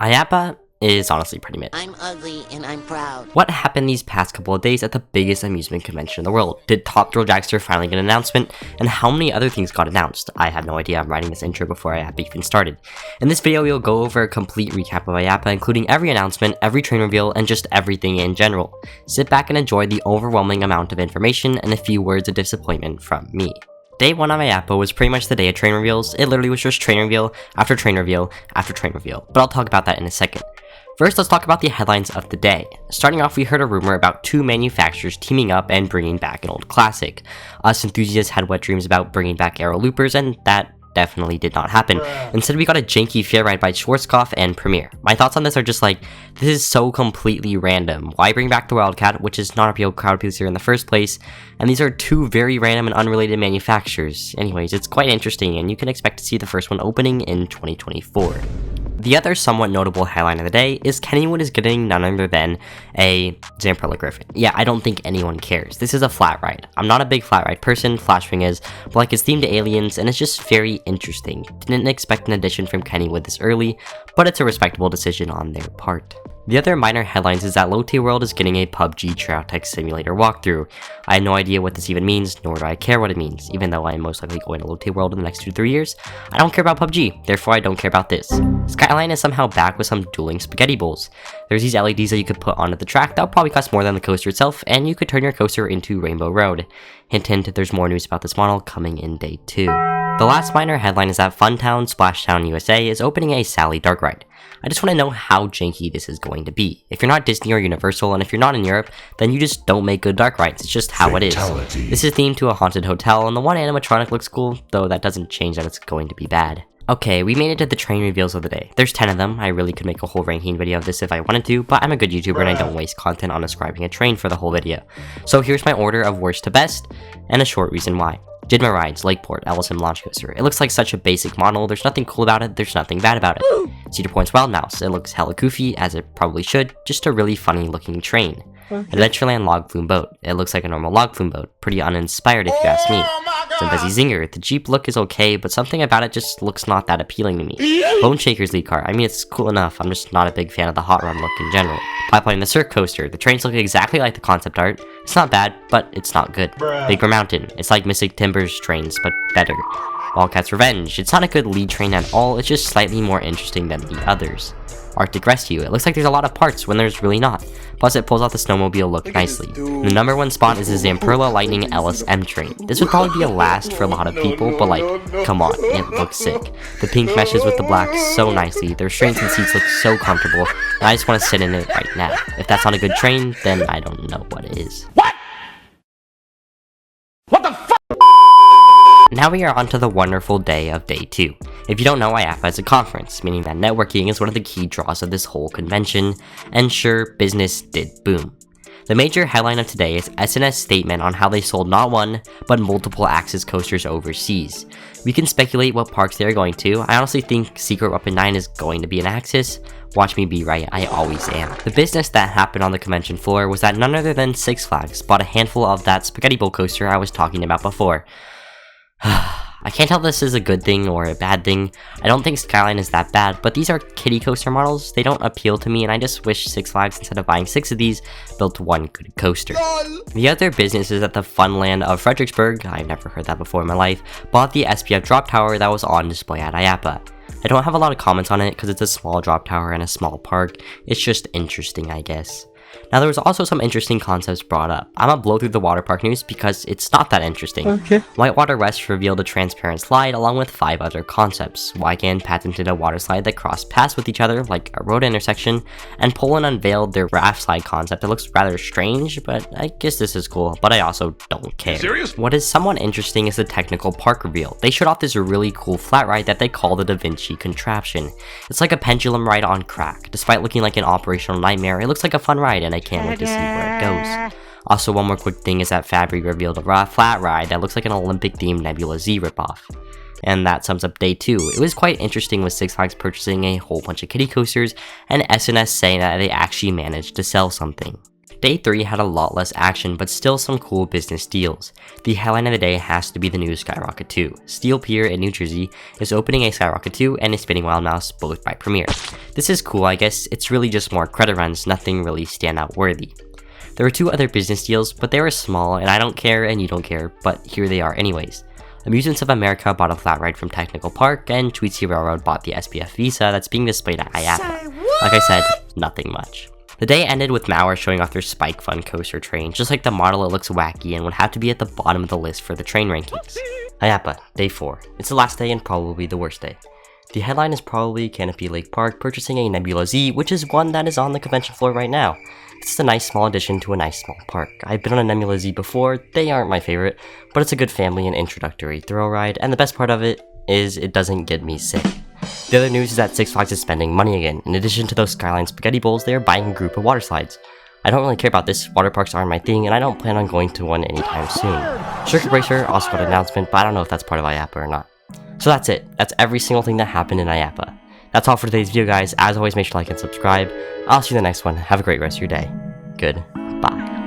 IAPPA is honestly pretty mid. I'm ugly and I'm proud. What happened these past couple of days at the biggest amusement convention in the world? Did Top Thrill Dragster finally get an announcement? And how many other things got announced? I have no idea. I'm writing this intro before IAPPA even started. In this video, we'll go over a complete recap of IAPPA, including every announcement, every train reveal, and just everything in general. Sit back and enjoy the overwhelming amount of information and a few words of disappointment from me. Day 1 of IAPPA was pretty much the day of train reveals. It literally was just train reveal after train reveal after train reveal, but I'll talk about that in a second. First, let's talk about the headlines of the day. Starting off, we heard a rumor about two manufacturers teaming up and bringing back an old classic. Us enthusiasts had wet dreams about bringing back Aero Loopers, and that definitely did not happen. Instead, we got a janky fair ride by Schwarzkopf and Premier. My thoughts on this are just like, this is so completely random. Why bring back the Wildcat, which is not a real crowd pleaser in the first place? And these are two very random and unrelated manufacturers. Anyways, it's quite interesting, and you can expect to see the first one opening in 2024. The other somewhat notable headline of the day is Kennywood is getting none other than a Zamperla Griffin. Yeah, I don't think anyone cares. This is a flat ride. I'm not a big flat ride person, Flashwing is, but like it's themed to aliens and it's just very interesting. Didn't expect an addition from Kennywood this early, but it's a respectable decision on their part. The other minor headlines is that Lotte World is getting a PUBG Triotech simulator walkthrough. I have no idea what this even means, nor do I care what it means. Even though I am most likely going to Lotte World in the next 2 to 3 years, I don't care about PUBG, therefore I don't care about this. Skyline is somehow back with some dueling spaghetti bowls. There's these LEDs that you could put onto the track that would probably cost more than the coaster itself, and you could turn your coaster into Rainbow Road. Hint hint, there's more news about this model coming in day 2. The last minor headline is that Funtown Splashtown USA is opening a Sally Dark Ride. I just want to know how janky this is going to be. If you're not Disney or Universal, and if you're not in Europe, then you just don't make good dark rides. It's just how it is. This is themed to a haunted hotel, and the one animatronic looks cool, though that doesn't change that it's going to be bad. Okay, we made it to the train reveals of the day. There's 10 of them. I really could make a whole ranking video of this if I wanted to, but I'm a good YouTuber and I don't waste content on describing a train for the whole video. So here's my order of worst to best, and a short reason why. Maurer Rides, Lakeport, Ellison Launch Coaster. It looks like such a basic model, there's nothing cool about it, there's nothing bad about it. Cedar Point's Wild Mouse, it looks hella goofy, as it probably should, just a really funny looking train. Adventureland Log Flume Boat, it looks like a normal log flume boat, pretty uninspired if you ask me. Zambezi Zinger, the Jeep look is okay, but something about it just looks not that appealing to me. Bone Shaker's lead car, I mean it's cool enough, I'm just not a big fan of the hot run look in general. Pipeline the Cirque Coaster, the trains look exactly like the concept art, it's not bad, but it's not good. Big Bear Mountain, it's like Mystic Timber's trains, but better. Wildcat's Revenge, it's not a good lead train at all, it's just slightly more interesting than the others. Arctic Rescue, it looks like there's a lot of parts when there's really not. Plus it pulls out the snowmobile look nicely. The number 1 spot is the Zamperla Lightning LSM train. This would probably be a last for a lot of people, but like, come on, it looks sick. The pink meshes with the black so nicely, the restraints and seats look so comfortable, and I just want to sit in it right now. If that's not a good train, then I don't know what it is. What? What the fuck? Now we are on to the wonderful day of day 2. If you don't know, IAPPA is a conference, meaning that networking is one of the key draws of this whole convention, and sure, business did boom. The major headline of today is S&S statement on how they sold not one, but multiple Axis coasters overseas. We can speculate what parks they are going to. I honestly think Secret Weapon 9 is going to be an Axis. Watch me be right, I always am. The business that happened on the convention floor was that none other than Six Flags bought a handful of that spaghetti bowl coaster I was talking about before. I can't tell if this is a good thing or a bad thing. I don't think Skyline is that bad, but these are kiddie coaster models. They don't appeal to me, and I just wish Six Flags, instead of buying 6 of these, built one good coaster. The other business is that the Funland of Fredericksburg, I've never heard that before in my life, bought the SPF drop tower that was on display at IAPPA. I don't have a lot of comments on it because it's a small drop tower and a small park. It's just interesting, I guess. Now there was also some interesting concepts brought up. I'm gonna blow through the water park news because it's not that interesting. Okay. Whitewater West revealed a transparent slide along with 5 other concepts. Wygan patented a water slide that crossed paths with each other like a road intersection, and Poland unveiled their raft slide concept that looks rather strange, but I guess this is cool, but I also don't care. Serious? What is somewhat interesting is the technical park reveal. They showed off this really cool flat ride that they call the Da Vinci contraption. It's like a pendulum ride on crack. Despite looking like an operational nightmare, it looks like a fun ride and I can't wait to see where it goes. Also, one more quick thing is that Fabry revealed a flat ride that looks like an Olympic-themed Nebula Z ripoff. And that sums up day 2. It was quite interesting with Six Flags purchasing a whole bunch of kiddie coasters and S&S saying that they actually managed to sell something. Day 3 had a lot less action, but still some cool business deals. The headline of the day has to be the new Skyrocket 2. Steel Pier in New Jersey is opening a Skyrocket 2 and a Spinning Wild Mouse, both by Premier. This is cool, I guess. It's really just more credit runs, nothing really standout worthy. There were 2 other business deals, but they were small, and I don't care and you don't care, but here they are anyways. Amusements of America bought a flat ride from Technical Park, and Tweetsie Railroad bought the SPF Visa that's being displayed at IAPPA. Like I said, nothing much. The day ended with Maurer showing off their Spike Fun coaster train. Just like the model, it looks wacky and would have to be at the bottom of the list for the train rankings. IAPPA, Day 4. It's the last day and probably the worst day. The headline is probably Canopie Lake Park purchasing a Nebula Z, which is one that is on the convention floor right now. It's a nice small addition to a nice small park. I've been on a Nebula Z before, they aren't my favorite, but it's a good family and introductory thrill ride, and the best part of it is it doesn't get me sick. The other news is that Six Flags is spending money again. In addition to those Skyline spaghetti bowls, they are buying a group of water slides. I don't really care about this, water parks aren't my thing, and I don't plan on going to one anytime soon. Circuit Racer also got an announcement, but I don't know if that's part of IAPPA or not. So that's it. That's every single thing that happened in IAPPA. That's all for today's video, guys. As always, make sure to like and subscribe. I'll see you in the next one. Have a great rest of your day. Goodbye.